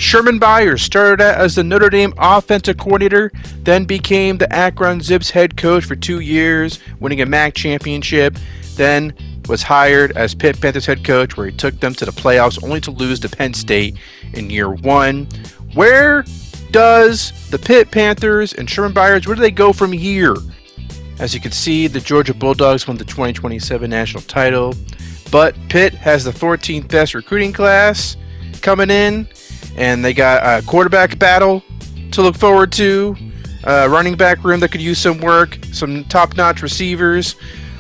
Sherman Byers started out as the Notre Dame offensive coordinator, then became the Akron Zips head coach for 2 years, winning a MAC championship, then was hired as Pitt Panthers head coach, where he took them to the playoffs only to lose to Penn State in year 1. Where does the Pitt Panthers and Sherman Byers, where do they go from here? As you can see, the Georgia Bulldogs won the 2027 national title, but Pitt has the 14th best recruiting class coming in, and they got a quarterback battle to look forward to, running back room that could use some work, some top-notch receivers,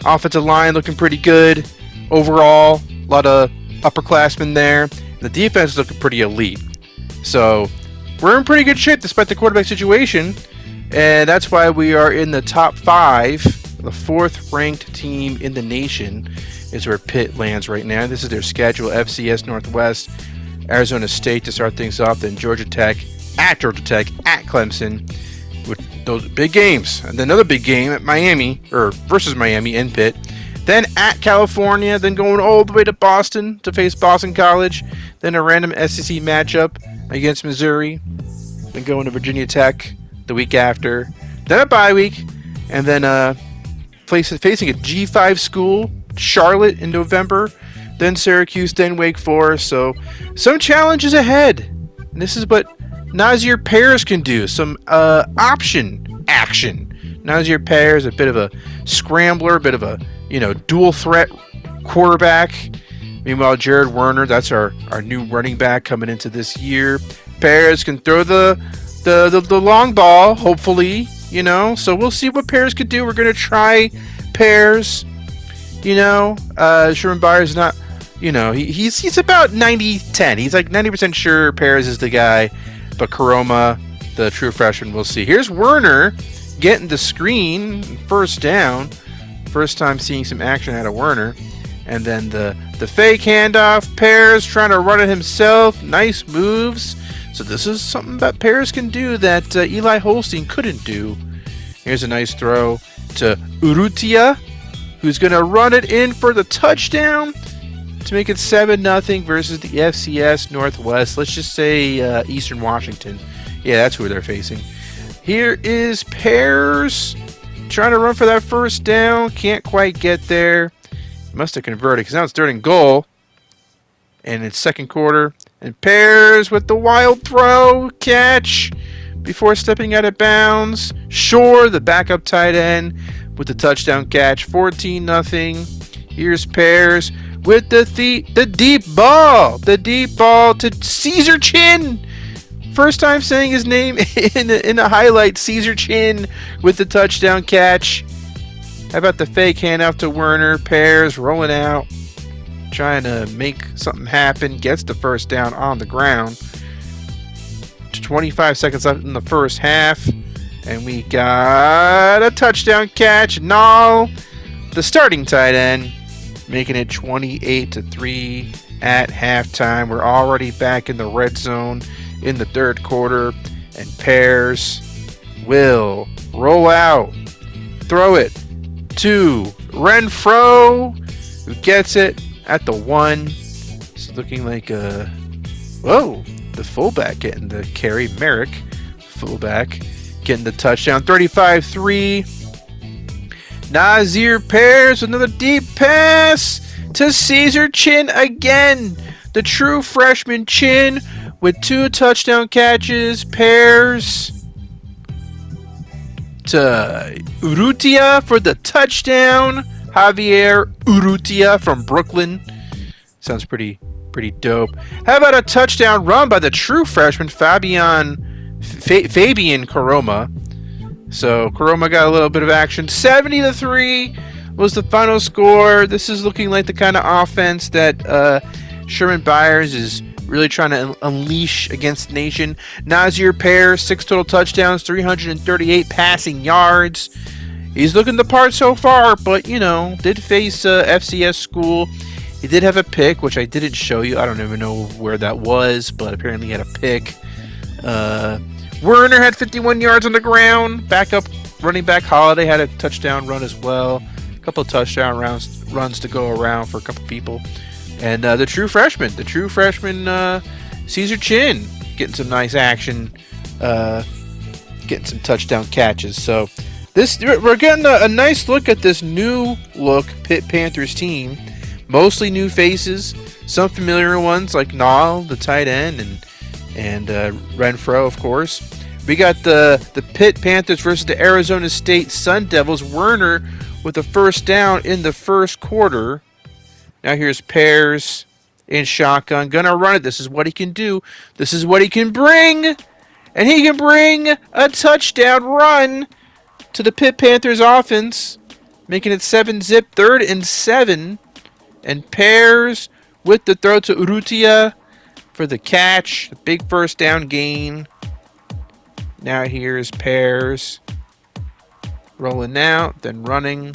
offensive line looking pretty good overall, a lot of upperclassmen there. The defense is looking pretty elite. So we're in pretty good shape despite the quarterback situation, and that's why we are in the top 5. The 4th ranked team in the nation is where Pitt lands right now. This is their schedule: FCS Northwest, Arizona State to start things off, then Georgia Tech, at Clemson, with those big games, and then another big game at Miami, or versus Miami in Pitt, then at California, then going all the way to Boston to face Boston College, then a random SEC matchup against Missouri, then going to Virginia Tech the week after, then a bye week, and then facing a G5 school, Charlotte, in November, then Syracuse, then Wake Forest. So some challenges ahead, and this is what Nasir Pears can do. Some option action. Nasir Pears, a bit of a scrambler, a bit of a dual threat quarterback. Meanwhile, Jared Werner, that's our new running back coming into this year. Pears can throw the long ball, hopefully, So we'll see what Pears could do. We're gonna try Pears. Sherman Byers is not, he's about 90-10. He's like 90% sure Pears is the guy, but Karoma, the true freshman, we'll see. Here's Werner getting the screen, first down. First time seeing some action out of Werner. And then the fake handoff, Pears trying to run it himself. Nice moves. So this is something that Pears can do that Eli Holstein couldn't do. Here's a nice throw to Urrutia, who's going to run it in for the touchdown to make it 7-0 versus the FCS Northwest. Let's just say Eastern Washington. Yeah, that's who they're facing. Here is Pears trying to run for that first down. Can't quite get there. Must have converted because now it's 3rd and goal. And it's second quarter. And Pears with the wild throw. Catch before stepping out of bounds. Shore, the backup tight end, with the touchdown catch. 14-0. Here's Pears with the deep ball. The deep ball to Caesar Chin. First time saying his name in a highlight. Caesar Chin with the touchdown catch. How about the fake handoff to Werner? Pears rolling out, trying to make something happen. Gets the first down on the ground. 25 seconds left in the first half. And we got a touchdown catch. Nall, the starting tight end, making it 28-3 at halftime. We're already back in the red zone in the third quarter. And Pears will roll out. Throw it to Renfro, who gets it at the 1. It's looking like the fullback getting the carry. Merrick, fullback, getting the touchdown. 35-3. Nasir Pears with another deep pass to Caesar Chin again. The true freshman Chin with 2 touchdown catches. Pears to Urrutia for the touchdown. Javier Urrutia from Brooklyn. Sounds pretty dope. How about a touchdown run by the true freshman Fabian Karoma? So Karoma got a little bit of action. 70-3 was the final score. This is looking like the kind of offense that Sherman Byers is really trying to unleash against the nation. Nasir Pears, 6 total touchdowns, 338 passing yards. He's looking the part so far, but, did face FCS school. He did have a pick, which I didn't show you. I don't even know where that was, but apparently he had a pick. Werner had 51 yards on the ground. Backup running back Holiday had a touchdown run as well. A couple of touchdown runs to go around for a couple people. And the true freshman Caesar Chin getting some nice action, getting some touchdown catches. So we're getting a nice look at this new look Pitt Panthers team. Mostly new faces, some familiar ones like Nall, the tight end, and Renfro, of course. We got the Pitt Panthers versus the Arizona State Sun Devils. Werner with a first down in the first quarter. Now here's Pears in shotgun. Gonna run it. This is what he can do. This is what he can bring. And he can bring a touchdown run to the Pitt Panthers offense, making it 7-zip, 3rd and 7. And Pears with the throw to Urrutia for the catch. The big first down gain. Now here's Pears rolling out, then running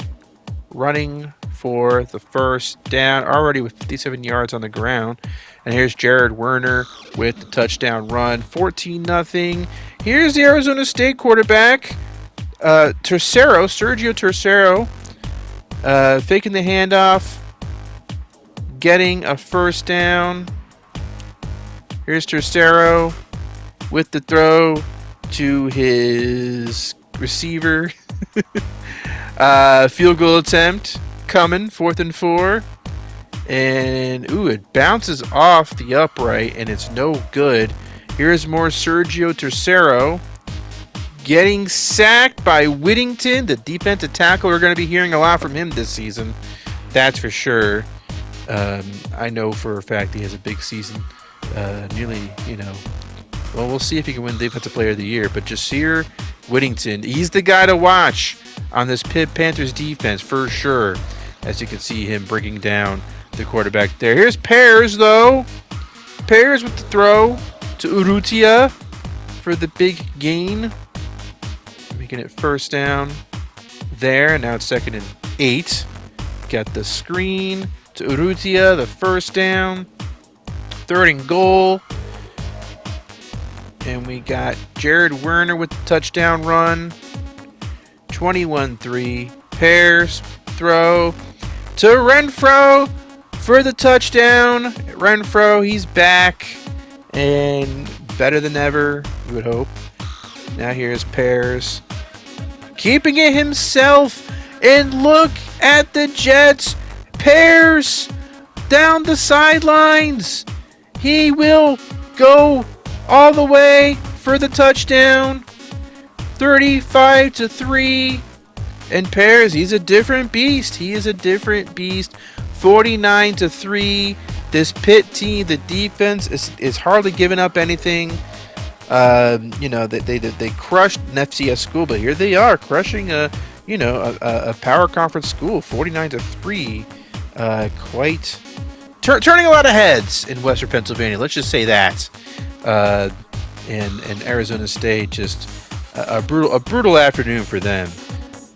for the first down, already with 57 yards on the ground. And here's Jared Werner with the touchdown run, 14-0. Here's the Arizona State quarterback, Sergio Tercero, faking the handoff, getting a first down. Here's Tercero with the throw to his receiver. Field goal attempt coming, 4th and 4. And, it bounces off the upright, and it's no good. Here's more Sergio Tercero getting sacked by Whittington, the defensive tackle. We're going to be hearing a lot from him this season. That's for sure. I know for a fact he has a big season. Well, we'll see if he can win Defensive Player of the Year. But Jasir Whittington, he's the guy to watch on this Pitt Panthers defense for sure. As you can see him bringing down the quarterback there. Here's Pears, though. Pears with the throw to Urrutia for the big gain. Making it first down there. Now it's 2nd and 8. Got the screen to Urrutia, the first down. 3rd and goal. And we got Jared Werner with the touchdown run. 21-3. Pears throw to Renfro for the touchdown. Renfro, he's back and better than ever, you would hope. Now here's Pears keeping it himself. And look at the Jets. Pears down the sidelines. He will go all the way for the touchdown. 35-3. And Pears, he's a different beast. He is a different beast. 49-3. This Pitt team, the defense is hardly giving up anything. They crushed an FCS school, but here they are crushing a power conference school. 49-3. Quite turning a lot of heads in Western Pennsylvania. Let's just say that. And Arizona State, just a brutal afternoon for them.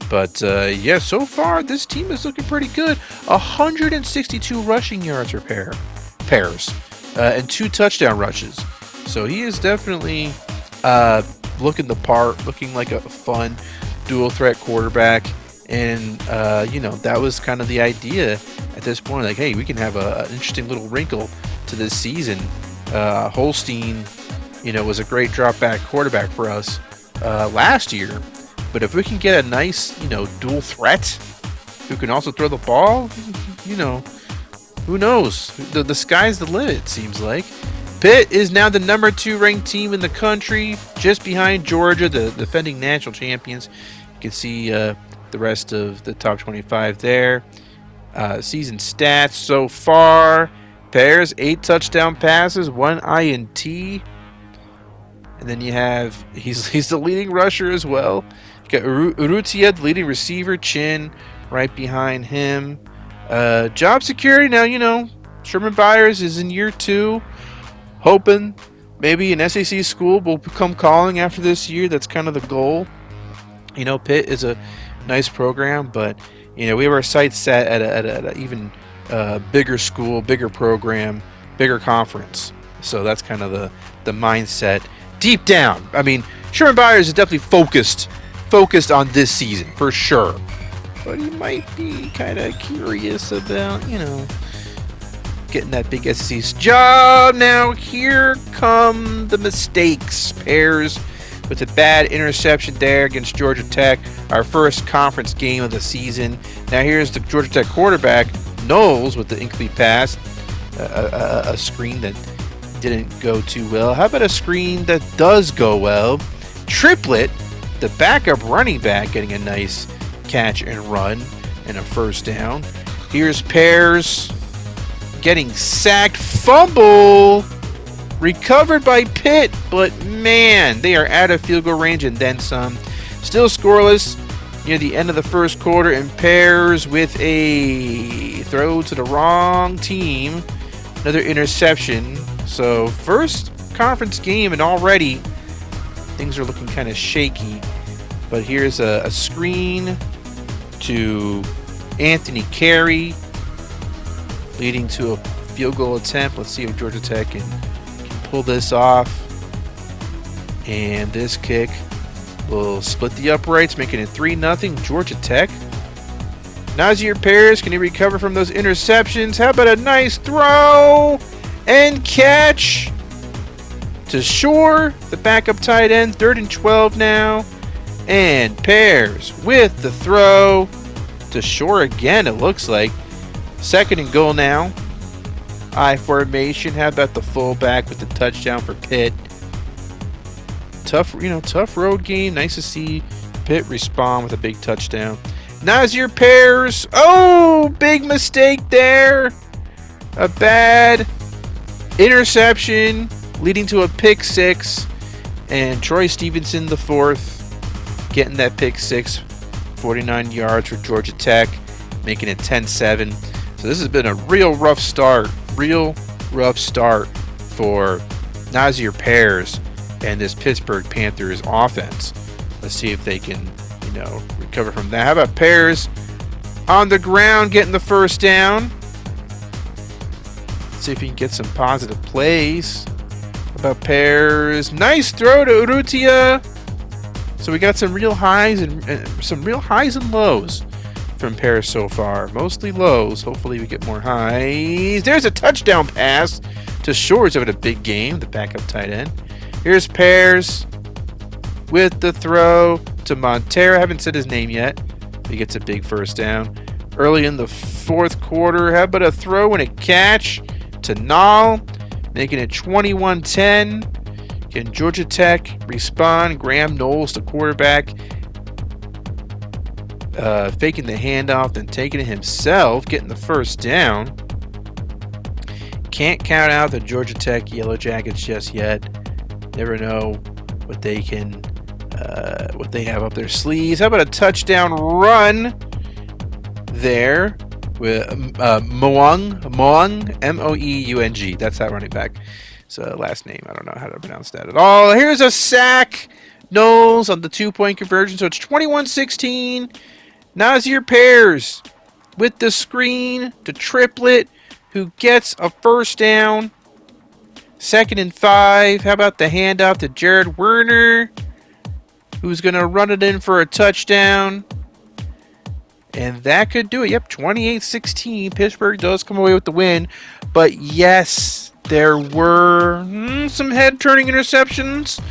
But so far this team is looking pretty good. 162 rushing yards for Pears, and 2 touchdown rushes. So he is definitely looking the part, looking like a fun dual threat quarterback. And that was kind of the idea at this point. Like, hey, we can have an interesting little wrinkle to this season. Holstein, was a great drop back quarterback for us last year. But if we can get a nice, dual threat who can also throw the ball, who knows? The sky's the limit, it seems like. Pitt is now the number 2 ranked team in the country, just behind Georgia, the defending national champions. You can see the rest of the top 25 there. Season stats so far. Pears, 8 touchdown passes, 1 INT. And then you have, he's the leading rusher as well. You got Urrutia, the leading receiver, Chin right behind him. Job security, now, Sherman Byers is in year 2. Hoping maybe an SEC school will come calling after this year. That's kind of the goal. Pitt is a nice program, but, we have our sights set at an even bigger school, bigger program, bigger conference. So that's kind of the mindset deep down. I mean, Sherman Byers is definitely focused on this season for sure, but he might be kind of curious about getting that big SEC job. Now here come the mistakes. Byers with a bad interception there against Georgia Tech, our first conference game of the season. Now here's the Georgia Tech quarterback, Knowles, with the incomplete pass. A screen that didn't go too well. How about a screen that does go well? Triplett, the backup running back, getting a nice catch and run and a first down. Here's Byers getting sacked. Fumble recovered by Pitt, but man, they are out of field goal range and then some. Still scoreless near the end of the first quarter, and Byers with a throw to the wrong team. Another interception. So first conference game, and already things are looking kind of shaky. But here's a screen to Anthony Carey, leading to a field goal attempt. Let's see if Georgia Tech can pull this off. And this kick will split the uprights, making it 3-0 Georgia Tech. Nazir Byers, can he recover from those interceptions? How about a nice throw and catch to Shore, the backup tight end. 3rd and 12 now. And Byers with the throw to Shore again, it looks like. 2nd and goal now. I formation. How about the fullback with the touchdown for Pitt? Tough road game. Nice to see Pitt respond with a big touchdown. Nazir Byers. Oh, big mistake there. A bad interception leading to a pick six. And Troy Stevenson, the 4th, getting that pick six. 49 yards for Georgia Tech, making it 10-7. So this has been a real rough start for Nazir Byers and this Pittsburgh Panthers offense. Let's see if they can, recover from that. How about Byers on the ground getting the first down? Let's see if he can get some positive plays. How about Byers? Nice throw to Urrutia. So we got some real highs and lows from Byers so far. Mostly lows. Hopefully we get more highs. There's a touchdown pass to Shores having a big game, the backup tight end. Here's Byers with the throw to Montero. I haven't said his name yet. He gets a big first down. Early in the 4th quarter, how about a throw and a catch to Nall, making it 21-10. Can Georgia Tech respond? Graham Knowles, the quarterback, faking the handoff, then taking it himself, getting the first down. Can't count out the Georgia Tech Yellow Jackets just yet. Never know what they can, what they have up their sleeves. How about a touchdown run there with Moung, M-O-E-U-N-G. That's that running back. Last name, I don't know how to pronounce that at all. Here's a sack. Knowles on the 2-point conversion, so it's 21-16. Nazir Byers with the screen to Triplett, who gets a first down. 2nd and 5. How about the handoff to Jared Werner, who's going to run it in for a touchdown? And that could do it. Yep, 28-16. Pittsburgh does come away with the win. But yes, there were some head-turning interceptions.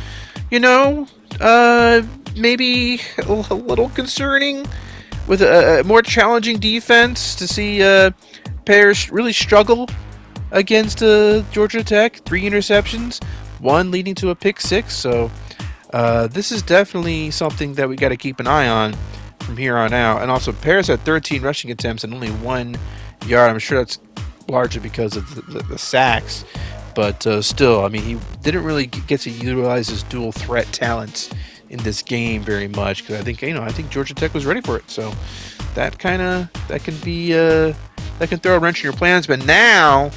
Maybe a little concerning with a more challenging defense to see Byers really struggle against Georgia Tech. 3 interceptions, 1 leading to a pick six. So this is definitely something that we got to keep an eye on from here on out. And also, Byers had 13 rushing attempts and only 1 yard. I'm sure that's largely because of the sacks. But still, I mean, he didn't really get to utilize his dual threat talents in this game very much, because I think Georgia Tech was ready for it. So that can throw a wrench in your plans. But now,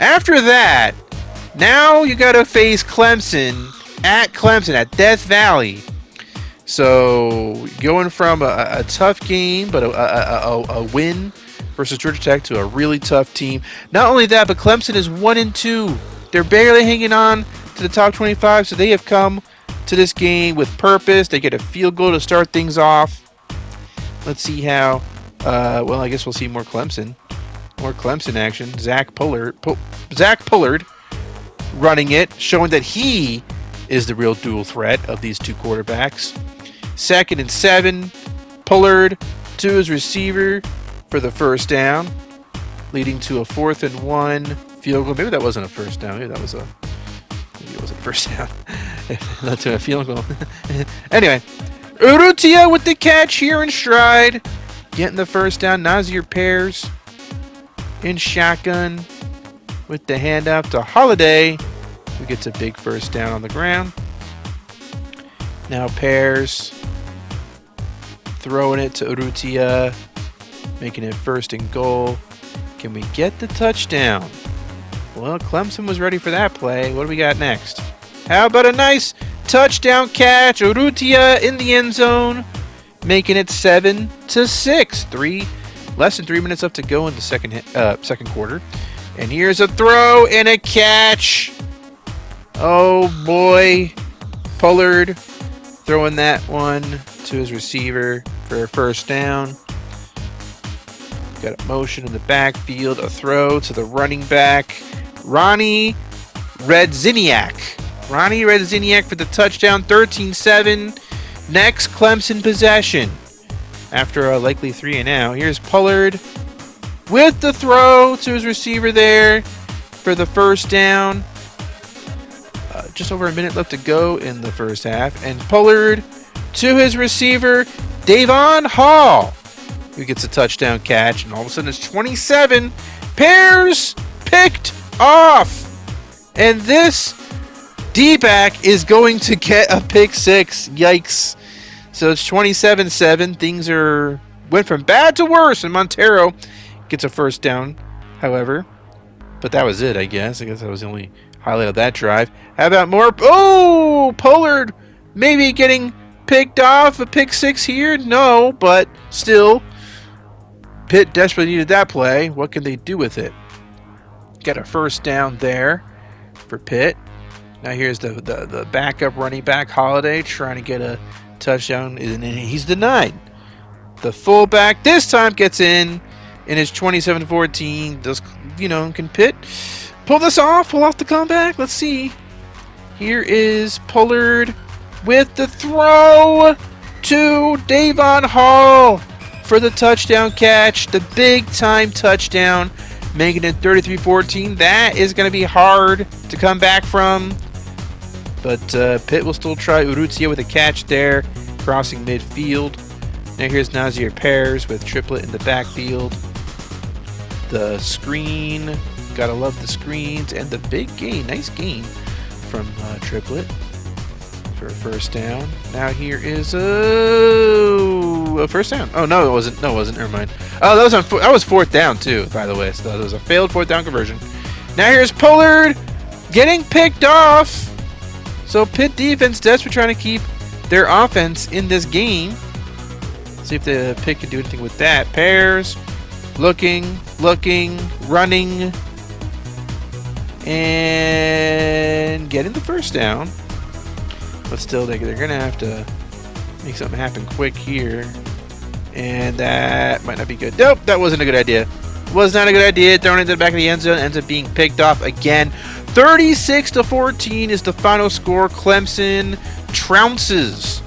after that, now you got to face Clemson at Death Valley. So going from a tough game, but a win versus Georgia Tech, to a really tough team. Not only that, but Clemson is 1-2. They're barely hanging on to the top 25, so they have come to this game with purpose. They get a field goal to start things off. Let's see how. I guess we'll see more Clemson More Clemson action. Zach Pullard running it, showing that he is the real dual threat of these two quarterbacks. 2nd and 7. Pullard to his receiver for the first down, leading to a 4th and 1 field goal. Maybe that wasn't a first down. Maybe it was a first down. Not to a field goal. Anyway, Urrutia with the catch here in stride, getting the first down. Nazir Pears in shotgun with the handoff to Holiday, who gets a big first down on the ground. Now Pears throwing it to Urrutia, making it 1st and goal. Can we get the touchdown? Well, Clemson was ready for that play. What do we got next? How about a nice touchdown catch? Urrutia in the end zone, making it 7-6. Less than 3 minutes left to go in the second quarter. And here's a throw and a catch. Oh boy, Pullard throwing that one to his receiver for a first down. Got a motion in the backfield, a throw to the running back, Ronnie Redziniak for the touchdown, 13-7. Next Clemson possession after a likely 3 and out. Here's Pullard with the throw to his receiver there for the first down. Just over a minute left to go in the first half. And Pullard to his receiver, Davon Hall, who gets a touchdown catch. And all of a sudden it's 27. Pears picked off. And this D-back is going to get a pick 6. Yikes. So it's 27-7. Things went from bad to worse. And Montero gets a first down, however. But that was it, I guess. I guess that was the only highlight of that drive. How about more? Oh, Pullard maybe getting picked off. A pick 6 here? No, but still, Pitt desperately needed that play. What can they do with it? Got a first down there for Pitt. Now here's the backup running back, Holiday, trying to get a touchdown, and he's denied. The fullback this time gets in, and it's 27-14. Does, can Pitt pull this off? Pull off the comeback? Let's see. Here is Pullard with the throw to Davon Hall for the touchdown catch. The big-time touchdown, making it 33-14. That is going to be hard to come back from. But Pitt will still try. Urrutia with a catch there, crossing midfield. Now here's Nazir Pears with triplet in the backfield. The screen. Gotta love the screens. And the big gain. Nice gain from triplet for a first down. Now here is a first down. Oh, no, it wasn't. No, it wasn't. Never mind. Oh, that was 4th down, too, by the way. So that was a failed 4th down conversion. Now here's Pullard getting picked off. So Pitt defense desperate trying to keep their offense in this game. See if the Pitt can do anything with that. Pears looking, running, and getting the first down. But still, they're going to have to make something happen quick here. And that might not be good. Nope, that wasn't a good idea. Was not a good idea. Thrown into the back of the end zone. Ends up being picked off again. 36-14 is the final score. Clemson trounces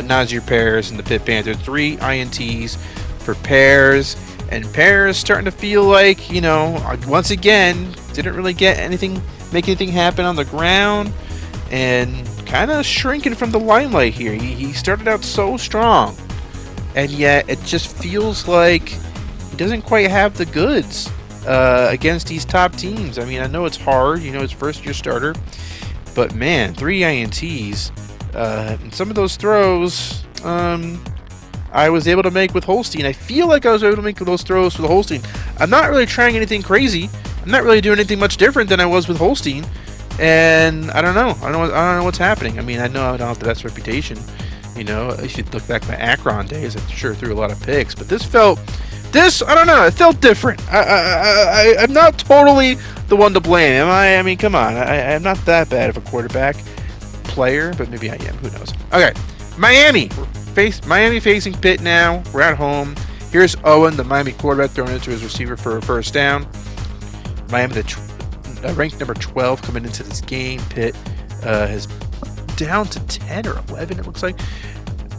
Nazir Pears and the Pitt Panthers. 3 INTs for Pears. And Pears starting to feel like, once again, didn't really make anything happen on the ground. And kind of shrinking from the limelight here. He started out so strong. And yet it just feels like he doesn't quite have the goods against these top teams. I mean, I know it's hard. It's first-year starter. But, man, 3 INTs. And some of those throws I was able to make with Holstein. I feel like I was able to make those throws for the Holstein. I'm not really trying anything crazy. I'm not really doing anything much different than I was with Holstein. And I don't know. I don't know what's happening. I mean, I know I don't have the best reputation. I should look back at my Akron days. I sure threw a lot of picks. But I don't know. It felt different. I'm not totally the one to blame. Am I? I mean, come on. I'm not that bad of a quarterback player, but maybe I am. Who knows? Okay. Miami facing Pitt now. We're at home. Here's Owen, the Miami quarterback, throwing it to his receiver for a first down. Miami, ranked number 12 coming into this game. Pitt is down to 10 or 11, it looks like.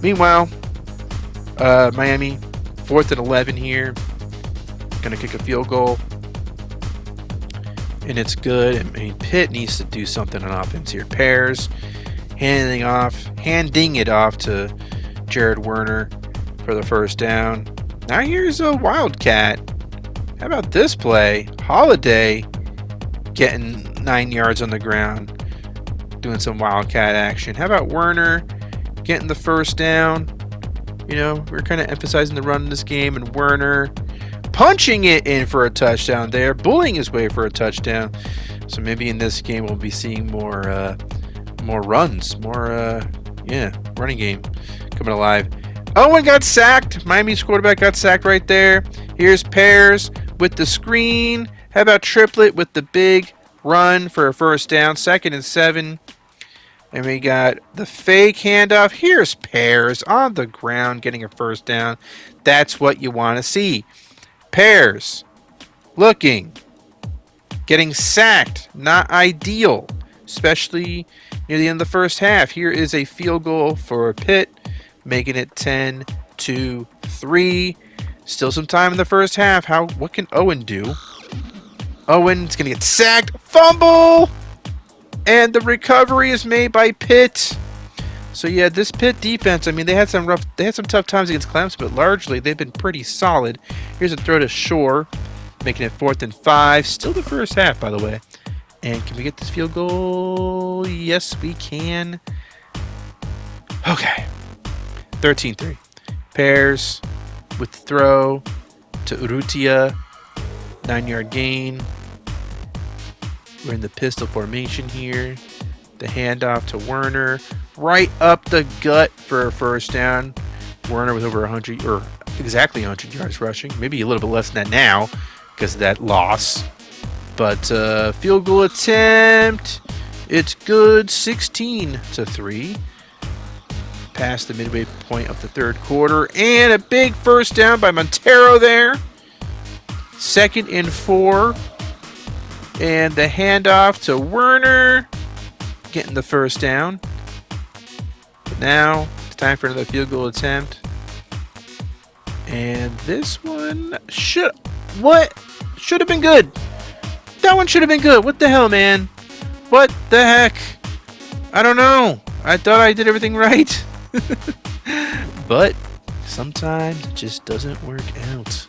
Meanwhile, Miami, 4th and 11 here. Going to kick a field goal. And it's good. I mean, Pitt needs to do something on offense here. Pairs, handing it off to Jared Werner for the first down. Now here's a Wildcat. How about this play? Holiday getting 9 yards on the ground, doing some Wildcat action. How about Werner getting the first down? You know, we're kind of emphasizing the run in this game, and Werner punching it in for a touchdown there, bullying his way for a touchdown. So maybe in this game we'll be seeing more runs, running game coming alive. Owen got sacked. Miami's quarterback got sacked right there. Here's Pairs with the screen. How about Triplet with the big run for a first down, 2nd and 7. And we got the fake handoff. Here's Pairs on the ground getting a first down. That's what you want to see. Pairs looking, getting sacked. Not ideal, especially near the end of the first half. Here is a field goal for Pitt, making it 10-3. Still some time in the first half. What can Owen do? Owen's going to get sacked. Fumble! And the recovery is made by Pitt. So yeah, this Pitt defense, I mean, they had some tough times against Clemson, but largely they've been pretty solid. Here's a throw to Shore, making it 4th and 5. Still the first half, by the way. And can we get this field goal? Yes, we can. Okay. 13-3. Pairs with the throw to Urrutia. 9-yard gain. We're in the pistol formation here. The handoff to Werner. Right up the gut for a first down. Werner with over 100, or exactly 100 yards rushing. Maybe a little bit less than that now because of that loss. But field goal attempt. It's good. 16-3. Past the midway point of the third quarter. And a big first down by Montero there. 2nd and 4. And the handoff to Werner. Getting the first down. But now it's time for another field goal attempt. And this one should have been good. That one should have been good. What the hell, man? What the heck? I don't know. I thought I did everything right. But sometimes it just doesn't work out.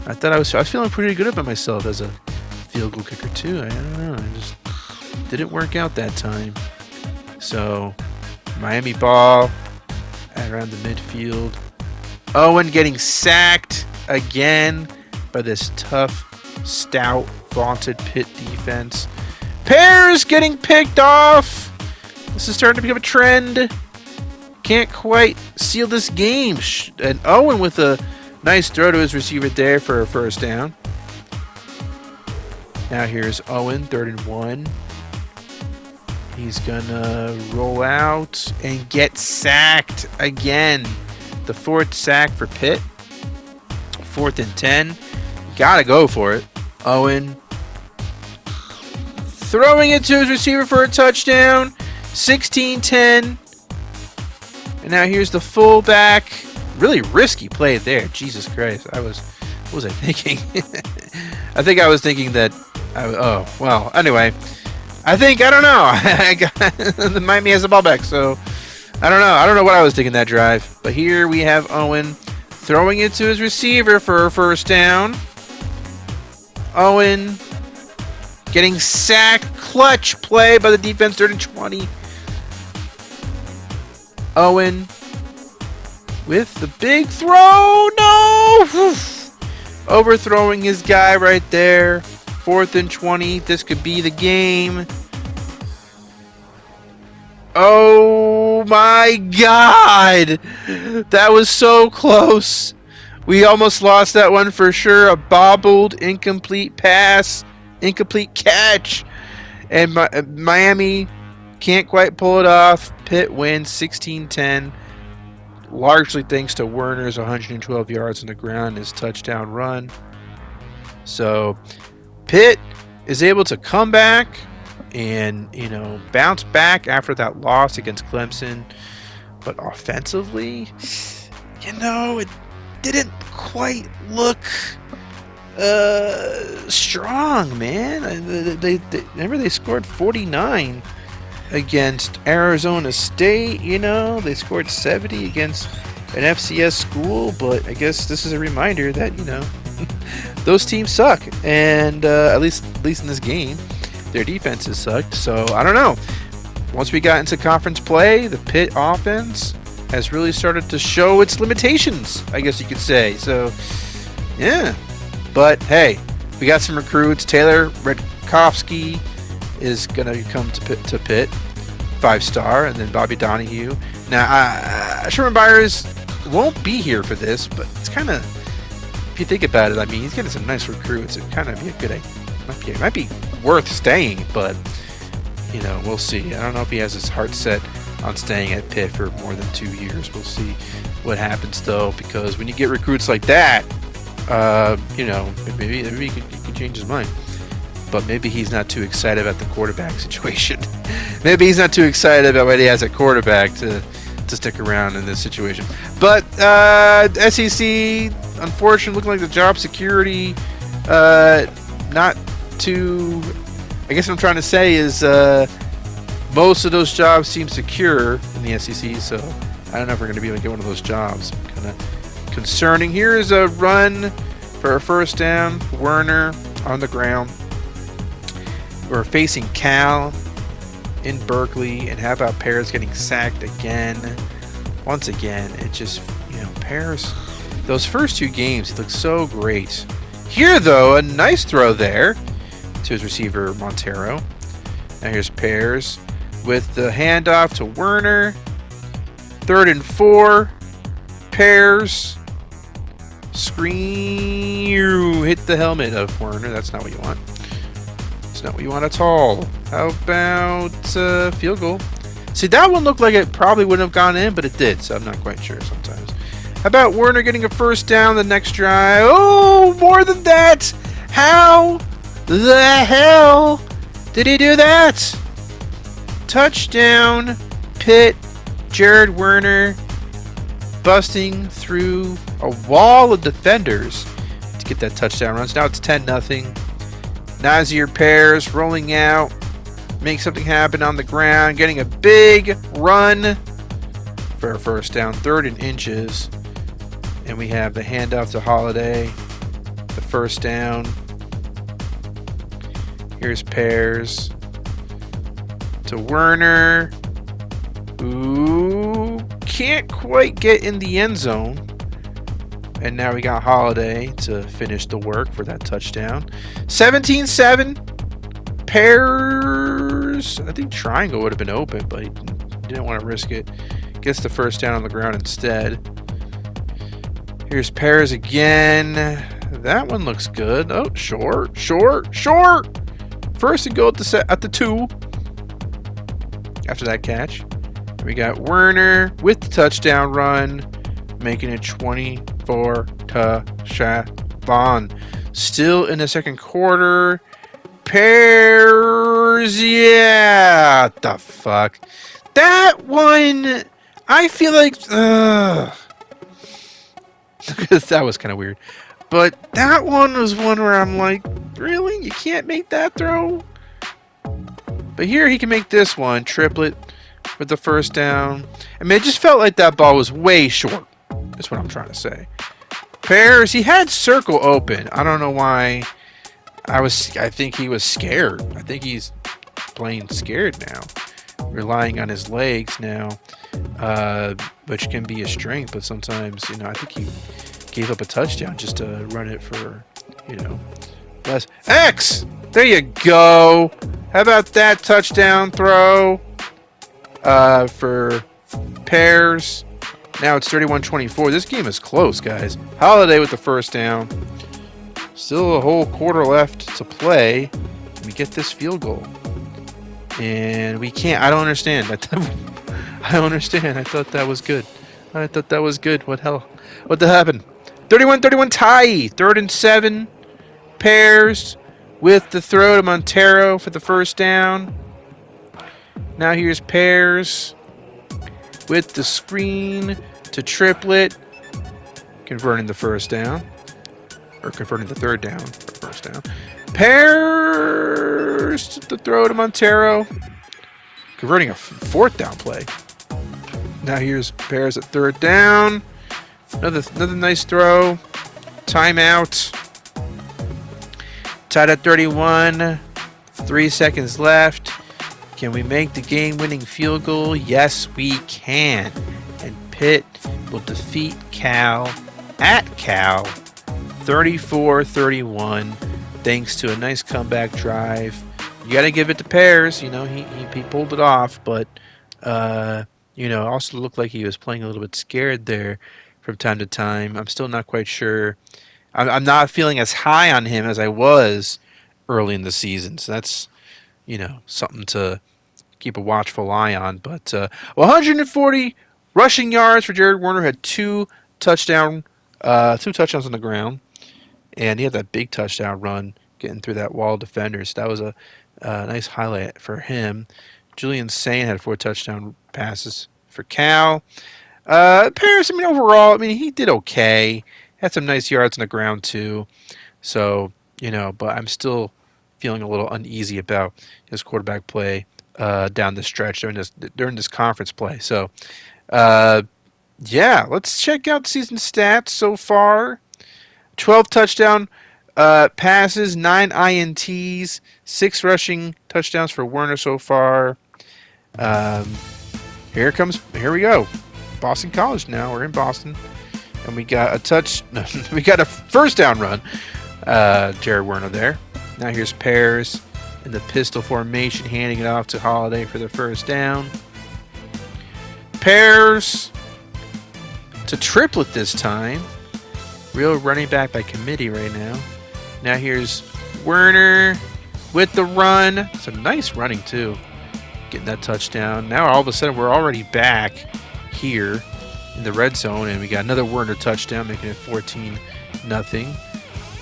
I was feeling pretty good about myself as a field goal kicker too. I don't know. I just didn't work out that time. So Miami ball around the midfield. Owen getting sacked again by this tough, stout, vaunted Pitt defense. Pairs getting picked off. This is starting to become a trend. Can't quite seal this game. And Owen with a nice throw to his receiver there for a first down. Now here's Owen, 3rd and 1. He's gonna roll out and get sacked again. The 4th sack for Pitt. 4th and 10. Gotta go for it. Owen throwing it to his receiver for a touchdown. 16-10. And now here's the fullback. Really risky play there. Jesus Christ. What was I thinking? I think I was thinking that. Anyway. I don't know. The Miami has the ball back, so I don't know. I don't know what I was thinking that drive. But here we have Owen throwing it to his receiver for a first down. Owen getting sacked. Clutch play by the defense, 3rd and 20. Owen with the big throw. No! Overthrowing his guy right there. 4th and 20. This could be the game. Oh my God! That was so close. We almost lost that one for sure. A bobbled, incomplete pass, incomplete catch. And Miami can't quite pull it off. Pitt wins 16-10. largely thanks to Werner's 112 yards on the ground and his touchdown run. So Pitt is able to come back and, bounce back after that loss against Clemson. But offensively, it didn't quite look strong, man. They remember they scored 49 against Arizona State. They scored 70 against an FCS school. But I guess this is a reminder that those teams suck, and at least in this game, their defenses sucked. So I don't know. Once we got into conference play, the Pitt offense has really started to show its limitations, I guess you could say. So, yeah. But, hey, we got some recruits. Taylor Redkowski is going to come to Pitt, 5-star, and then Bobby Donahue. Now, Sherman Byers won't be here for this, but it's kind of, if you think about it, I mean, he's getting some nice recruits. It kind of be a good idea. It might be worth staying, but we'll see. I don't know if he has his heart set on staying at Pitt for more than 2 years. We'll see what happens, though, because when you get recruits like that, maybe he could change his mind. But maybe he's not too excited about the quarterback situation. Maybe he's not too excited about what he has at quarterback to stick around in this situation. But SEC, unfortunately, looking like the job security, not too... I guess what I'm trying to say is most of those jobs seem secure in the SEC, so I don't know if we're going to be able to get one of those jobs. Kind of concerning. Here is a run for a first down. Werner on the ground. We're facing Cal in Berkeley, and how about Paris getting sacked again? Once again, it just, Paris, those first 2 games, he looked so great. Here, though, a nice throw there to his receiver, Montero. Now here's Pears with the handoff to Werner. 3rd and 4. Pears. Scream. Hit the helmet of Werner. That's not what you want. It's not what you want at all. How about field goal? See, that one looked like it probably wouldn't have gone in, but it did, so I'm not quite sure sometimes. How about Werner getting a first down the next drive? Oh, more than that! How the hell did he do that? Touchdown, Pitt. Jared Werner busting through a wall of defenders to get that touchdown run. So now it's 10-0. Nazir Pears rolling out, make something happen on the ground, getting a big run for a first down, 3rd and inches. And we have the handoff to Holiday, the first down. Here's Pears to Werner. Ooh, can't quite get in the end zone. And now we got Holiday to finish the work for that touchdown. 17-7. Pears. I think triangle would have been open, but he didn't want to risk it. Gets the first down on the ground instead. Here's Pears again. That one looks good. Oh, short. First and goal at the 2. After that catch. We got Werner with the touchdown run, making it 24-7. Still in the second quarter. Pears, yeah. What the fuck? That one, I feel like, that was kind of weird. But that one was one where I'm like, really? You can't make that throw? But here he can make this one, triplet with the first down. I mean, it just felt like that ball was way short. That's what I'm trying to say. Pears, he had circle open. I don't know why. I think he was scared. I think he's playing scared now. Relying on his legs now, which can be a strength. But sometimes, I think he gave up a touchdown just to run it for, less. X! There you go. How about that touchdown throw for Pears? Now it's 31-24. This game is close, guys. Holiday with the first down. Still a whole quarter left to play. We get this field goal. And we can't. I don't understand. I don't understand. I thought that was good. I thought that was good. What happened? 31-31 tie. 3rd and 7. Pears with the throw to Montero for the first down. Now here's Pears with the screen to Triplet, converting the first down. Or converting the 3rd down for first down. Pears to the throw to Montero, converting a 4th down play. Now here's Pears at 3rd down. Another nice throw. Timeout. Tied at 31. 3 seconds left. Can we make the game-winning field goal? Yes, we can. And Pitt will defeat Cal at Cal 34-31 thanks to a nice comeback drive. You got to give it to Pears. You know, he pulled it off, but you know, also looked like he was playing a little bit scared there from time to time. I'm still not quite sure. I'm not feeling as high on him as I was early in the season. So that's, you know, something to keep a watchful eye on. But 140 rushing yards for Jared Werner. Had two touchdowns on the ground, and he had that big touchdown run getting through that wall of defenders. That was a nice highlight for him. Julian Sain had 4 touchdown passes for Cal. Pears, I mean, overall, I mean, he did okay. Had some nice yards on the ground, too. So, you know, but I'm still feeling a little uneasy about his quarterback play down the stretch during this conference play. So, yeah, let's check out season stats so far. 12 touchdown passes, 9 INTs, 6 rushing touchdowns for Werner so far. Here we go. Boston College now. We're in Boston. And we got we got a first down run. Jared Werner there. Now here's Pears in the pistol formation, handing it off to Holiday for the first down. Pears to Triplet this time. Real running back by committee right now. Now here's Werner with the run. Some nice running too. Getting that touchdown. Now all of a sudden we're already back here in the red zone, and we got another Werner touchdown, making it 14-0.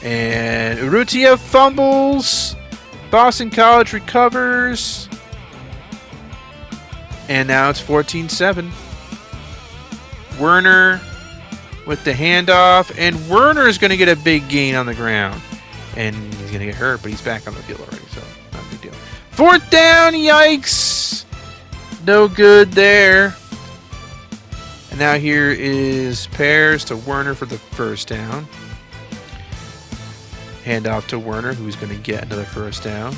And Urrutia fumbles. Boston College recovers. And now it's 14-7. Werner with the handoff, and Werner is going to get a big gain on the ground. And he's going to get hurt, but he's back on the field already, so not a big deal. 4th down, yikes! No good there. And now here is Pears to Werner for the first down. Handoff to Werner, who's going to get another first down.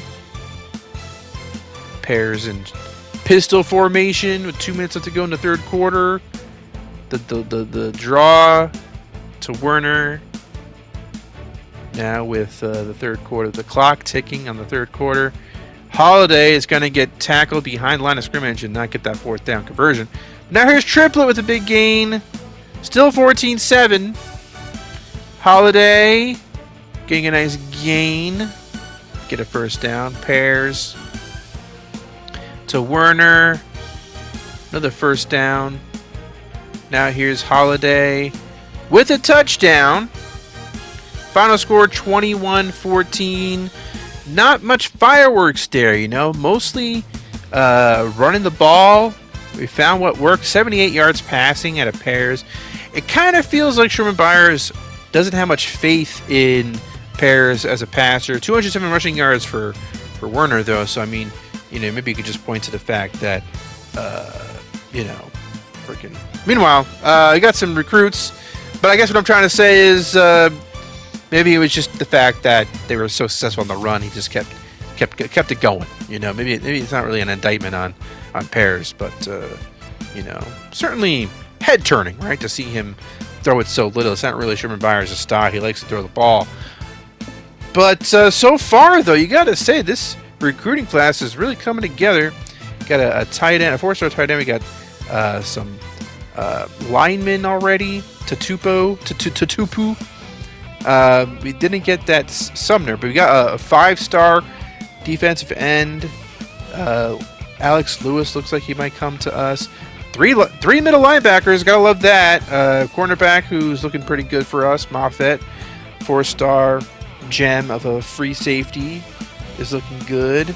Pears in pistol formation with 2 minutes left to go in the third quarter. The draw to Werner. Now with the third quarter, the clock ticking on the third quarter. Holiday is going to get tackled behind the line of scrimmage and not get that 4th down conversion. Now here's Triplet with a big gain. Still 14-7. Holiday getting a nice gain. Get a first down. Pears to Werner. Another first down. Now here's Holiday with a touchdown. Final score 21-14. Not much fireworks there, you know. Mostly running the ball. We found what worked. 78 yards passing out of Pears. It kind of feels like Sherman Byers doesn't have much faith in Pears as a passer. 207 rushing yards for Werner, though. So, I mean, you know, maybe you could just point to the fact that, you know, freaking. Meanwhile, you got some recruits. But I guess what I'm trying to say is maybe it was just the fact that they were so successful on the run. He just kept it going. You know, maybe it's not really an indictment on Pears, but you know, certainly head turning, right? To see him throw it so little. It's not really Sherman Byers' style. He likes to throw the ball. But so far, though, you got to say this recruiting class is really coming together. Got a tight end, a 4-star tight end. We got some linemen already. Tutupu. We didn't get that Sumner, but we got a 5-star defensive end. Alex Lewis looks like he might come to us. Three middle linebackers, gotta love that. Cornerback, who's looking pretty good for us, Moffett, 4-star gem of a free safety, is looking good.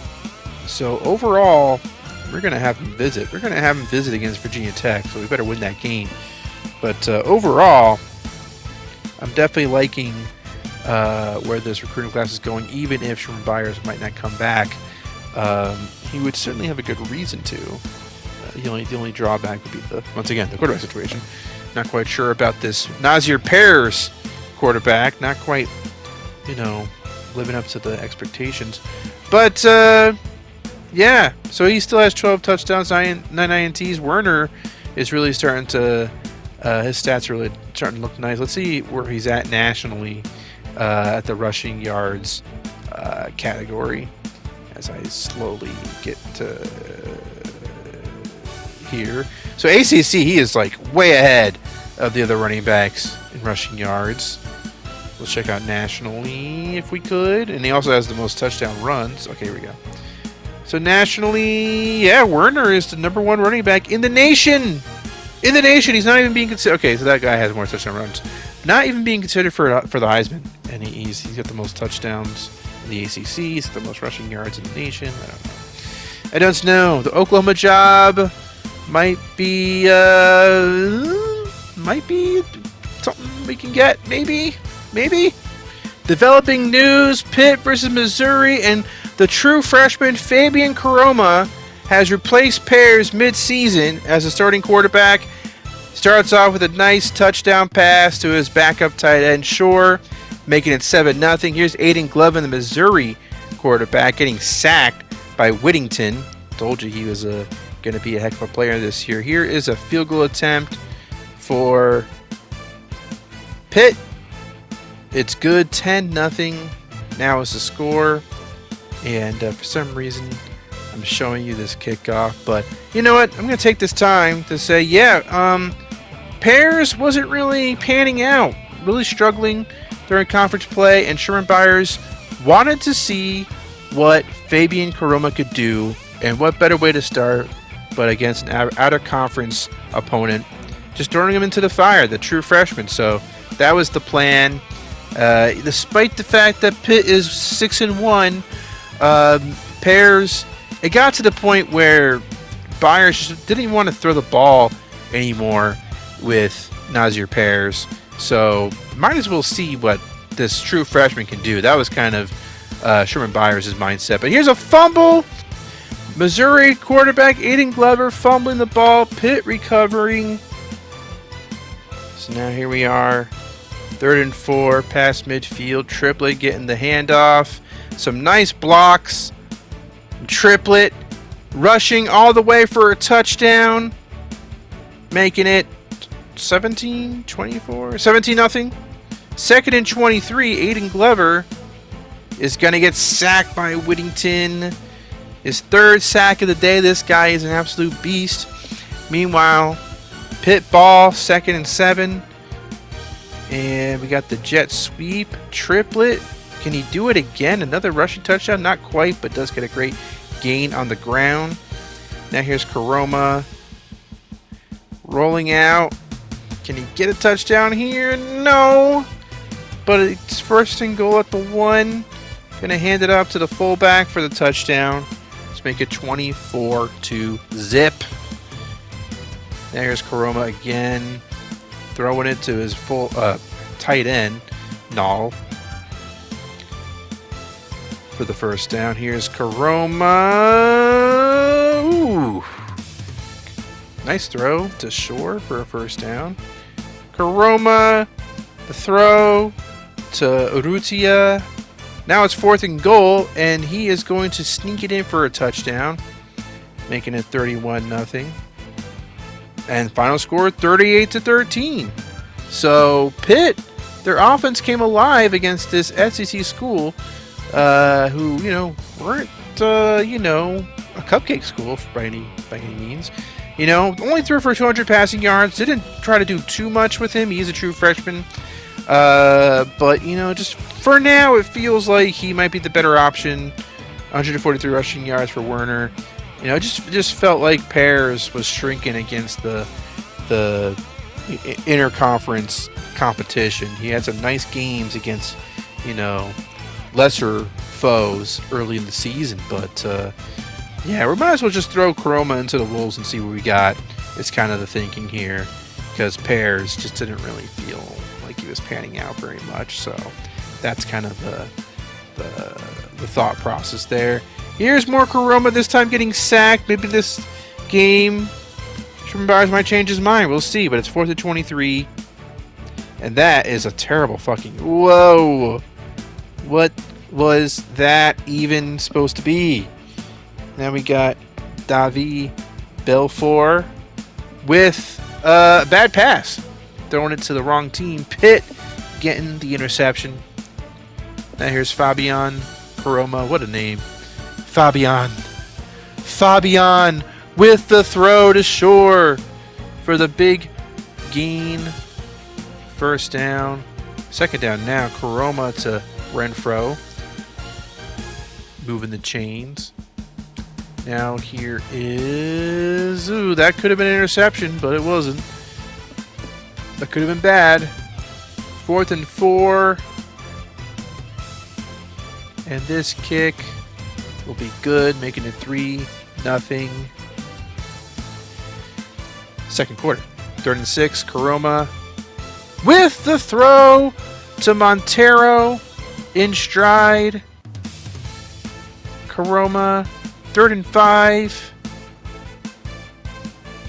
So overall, we're gonna have him visit. We're gonna have him visit against Virginia Tech, so we better win that game. But overall, I'm definitely liking where this recruiting class is going, even if Sherman Byers might not come back. He would certainly have a good reason to. The only drawback would be once again the quarterback situation. Not quite sure about this Nazir Pears quarterback. Not quite, living up to the expectations. But yeah, so he still has 12 touchdowns, 9 INTs. Werner is really starting to his stats are really starting to look nice. Let's see where he's at nationally at the rushing yards category as I slowly get to here. So ACC, he is like way ahead of the other running backs in rushing yards. Let's check out nationally if we could. And he also has the most touchdown runs. Okay, here we go. So nationally, yeah, Werner is the #1 running back in the nation. In the nation, he's not even being considered. Okay, so that guy has more touchdown runs. Not even being considered for the Heisman. And he's got the most touchdowns in the ACC. He's got the most rushing yards in the nation. I don't know. The Oklahoma job might be something we can get. Maybe. Developing news: Pitt versus Missouri, and the true freshman Fabian Caroma has replaced Pears mid-season as a starting quarterback. Starts off with a nice touchdown pass to his backup tight end Shore, making it 7-0. Here's Aiden Glovin, the Missouri quarterback, getting sacked by Whittington. Told you he was going to be a heck of a player this year. Here is a field goal attempt for Pitt. It's good, 10-0. Now is the score. And for some reason, I'm showing you this kickoff. But you know what? I'm going to take this time to say, Pears wasn't really panning out. Really struggling during conference play. And Sherman Byers wanted to see what Fabian Caroma could do. And what better way to start but against an out-of-conference opponent. Just throwing him into the fire, the true freshman. So that was the plan. Despite the fact that Pitt is 6-1, Pears, it got to the point where Byers just didn't even want to throw the ball anymore with Nazir Pears. So might as well see what this true freshman can do. That was kind of Sherman Byers' mindset. But here's a fumble. Missouri quarterback Aiden Glover fumbling the ball. Pitt recovering. So now here we are. 3rd and 4, past midfield. Triplet getting the handoff. Some nice blocks. Triplet rushing all the way for a touchdown. Making it 17-0. 2nd and 23. Aiden Glover is going to get sacked by Whittington. His 3rd sack of the day. This guy is an absolute beast. Meanwhile, Pitt ball, 2nd and 7. And we got the jet sweep. Triplet. Can he do it again? Another rushing touchdown? Not quite, but does get a great gain on the ground. Now here's Caroma. Rolling out. Can he get a touchdown here? No. But it's 1st and goal at the 1. Going to hand it off to the fullback for the touchdown. Let's make it 24-0. Now here's Caroma again. Throwing it to his full tight end, Nall, for the 1st down. Here's Caroma. Ooh. Nice throw to Shore for a 1st down. Caroma, the throw to Urrutia. Now it's 4th and goal, and he is going to sneak it in for a touchdown, making it 31-0. And final score, 38-13. So Pitt, their offense came alive against this SEC school, who weren't a cupcake school by any means. Only threw for 200 passing yards. Didn't try to do too much with him. He's a true freshman. But just for now, it feels like he might be the better option. 143 rushing yards for Werner. You know, it just felt like Pears was shrinking against the interconference competition. He had some nice games against, you know, lesser foes early in the season, but yeah, we might as well just throw Koroma into the Wolves and see what we got. It's kind of the thinking here, because Pears just didn't really feel like he was panning out very much. So that's kind of the thought process there. Here's more Koroma, this time getting sacked. Maybe this game Sherman Byers might change his mind. We'll see, but it's 4th and 23. And that is a terrible fucking... Whoa! What was that even supposed to be? Now we got Davi Belfour with a bad pass. Throwing it to the wrong team. Pitt getting the interception. Now here's Fabian Koroma. What a name. Fabian with the throw to Shore for the big gain. First down. Second down now. Koroma to Renfro. Moving the chains. Now here is... Ooh, that could have been an interception, but it wasn't. That could have been bad. 4th and 4. And this kick will be good, making it 3-0. Second quarter. 3rd and 6. Koroma with the throw to Montero in stride. Koroma, 3rd and 5.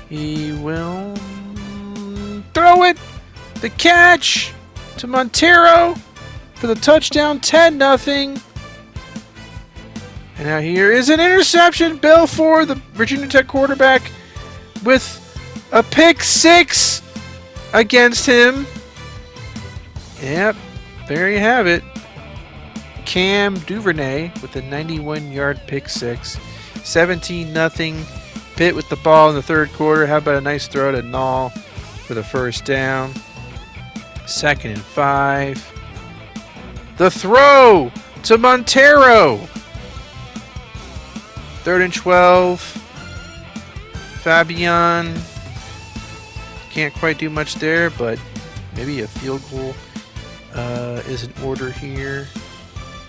He will throw it. The catch to Montero for the touchdown, 10-0. And now here is an interception. Belfour, the Virginia Tech quarterback, with a pick 6 against him. Yep, there you have it. Cam Duvernay with a 91-yard pick 6. 17-0. Pitt with the ball in the third quarter. How about a nice throw to Nall for the first down? 2nd and 5. The throw to Montero. 3rd and 12. Fabian can't quite do much there, but maybe a field goal is in order here.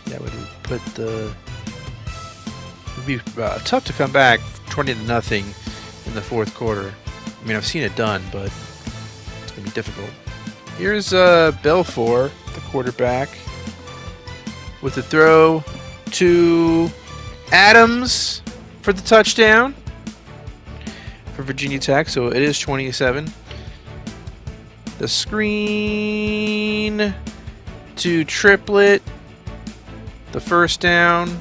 That would put the... It would be tough to come back 20-0 in the fourth quarter. I mean, I've seen it done, but it's going to be difficult. Here's Belfour, the quarterback, with the throw to Adams for the touchdown for Virginia Tech. So it is 27. The screen to Triplet. The first down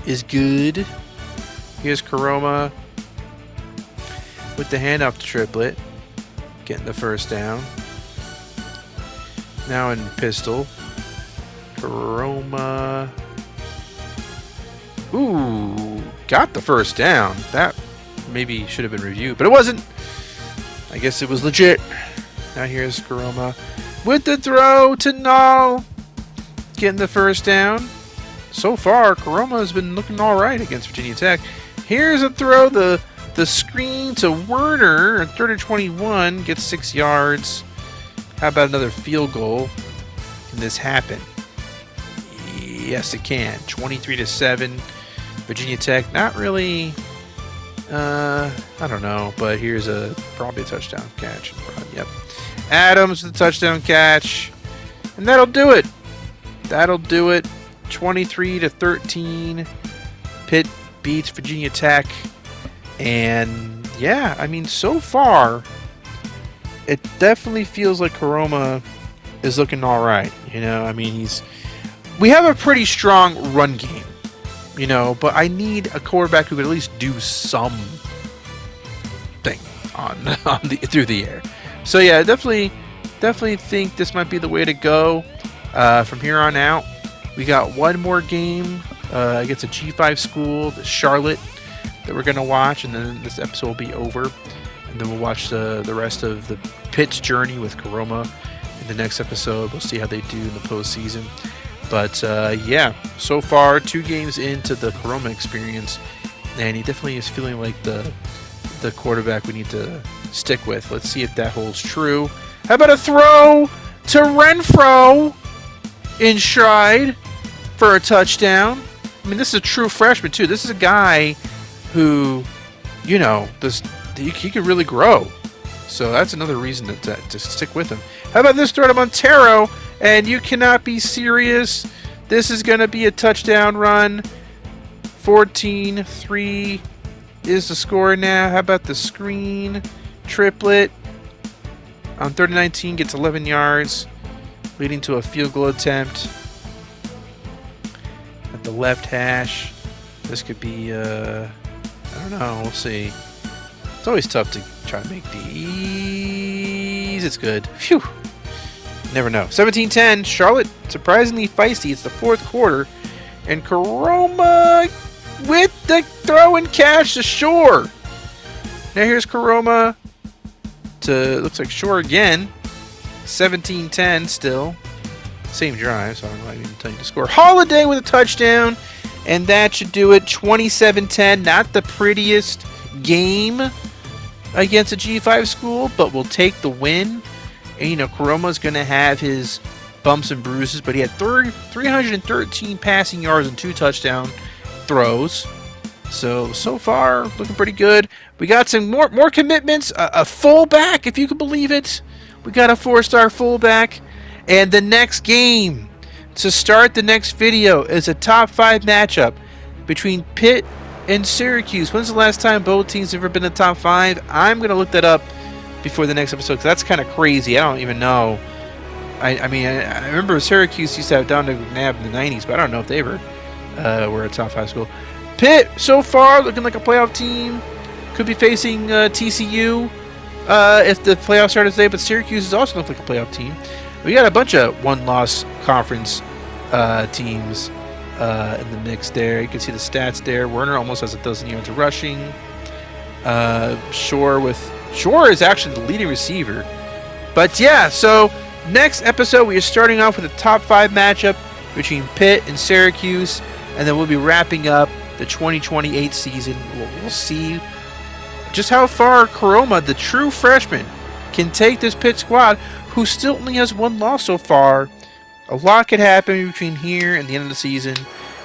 is good. Here's Koroma with the handoff to Triplet, getting the first down. Now in pistol. Koroma. Ooh, got the first down. That maybe should have been reviewed, but it wasn't. I guess it was legit. Now here's Koroma with the throw to Nall, getting the first down. So far, Koroma has been looking all right against Virginia Tech. Here's a throw, the screen to Werner, 3rd and 21, gets 6 yards. How about another field goal? Can this happen? Yes, it can. 23-7. Virginia Tech, not really. I don't know, but here's probably a touchdown catch. Yep. Adams with the touchdown catch, and that'll do it. That'll do it. 23-13. Pitt beats Virginia Tech, and yeah, I mean, so far, it definitely feels like Koroma is looking all right. You know, I mean, we have a pretty strong run game, you know, but I need a quarterback who could at least do something through the air. So yeah, definitely think this might be the way to go from here on out. We got one more game against a G5 school, the Charlotte, that we're gonna watch, and then this episode will be over. And then we'll watch the rest of the Pitt's journey with Koroma in the next episode. We'll see how they do in the postseason. But yeah, so far 2 games into the Koroma experience, And he definitely is feeling like the quarterback we need to stick with. Let's see if that holds true. How about a throw to Renfro in stride for a touchdown? I mean, this is a true freshman, too. This is a guy who, you know, he could really grow. So that's another reason to stick with him. How about this throw to Montero? And you cannot be serious. This is going to be a touchdown run. 14-3 is the score now. How about the screen? Triplet on 3rd and 19 gets 11 yards, leading to a field goal attempt at the left hash. This could be, I don't know. We'll see. It's always tough to try to make these. It's good. Phew. Never know. 17-10. Charlotte surprisingly feisty. It's the 4th quarter. And Karoma with the throw and catch to Shore. Now here's Karoma to, looks like Shore again. 17-10 still. Same drive, so I'm not even telling you the score. Holiday with a touchdown. And that should do it. 27-10. Not the prettiest game against a G5 school, but we'll take the win. And, you know, Karoma's going to have his bumps and bruises, but he had 313 passing yards and 2 touchdown throws. So far, looking pretty good. We got some more commitments. A fullback, if you can believe it. We got a 4-star fullback. And the next game to start the next video is a top 5 matchup between Pitt and Syracuse. When's the last time both teams have ever been in the top 5? I'm going to look that up before the next episode, because that's kind of crazy. I don't even know. I mean, I remember Syracuse used to have Don McNabb in the 90s, but I don't know if they ever were a top 5 school. Pitt, so far, looking like a playoff team. Could be facing TCU if the playoffs started today, but Syracuse is also looking like a playoff team. We got a bunch of one-loss conference teams in the mix there. You can see the stats there. Werner almost has 1,000 yards of rushing. Shore is actually the leading receiver. But yeah, so next episode we are starting off with a top 5 matchup between Pitt and Syracuse, and then we'll be wrapping up the 2028 season. We'll see just how far Karoma, the true freshman, can take this Pitt squad, who still only has 1 loss so far. A lot could happen between here and the end of the season.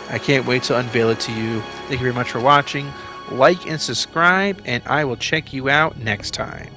I can't wait to unveil it to you. Thank you very much for watching. Like and subscribe, and I will check you out next time.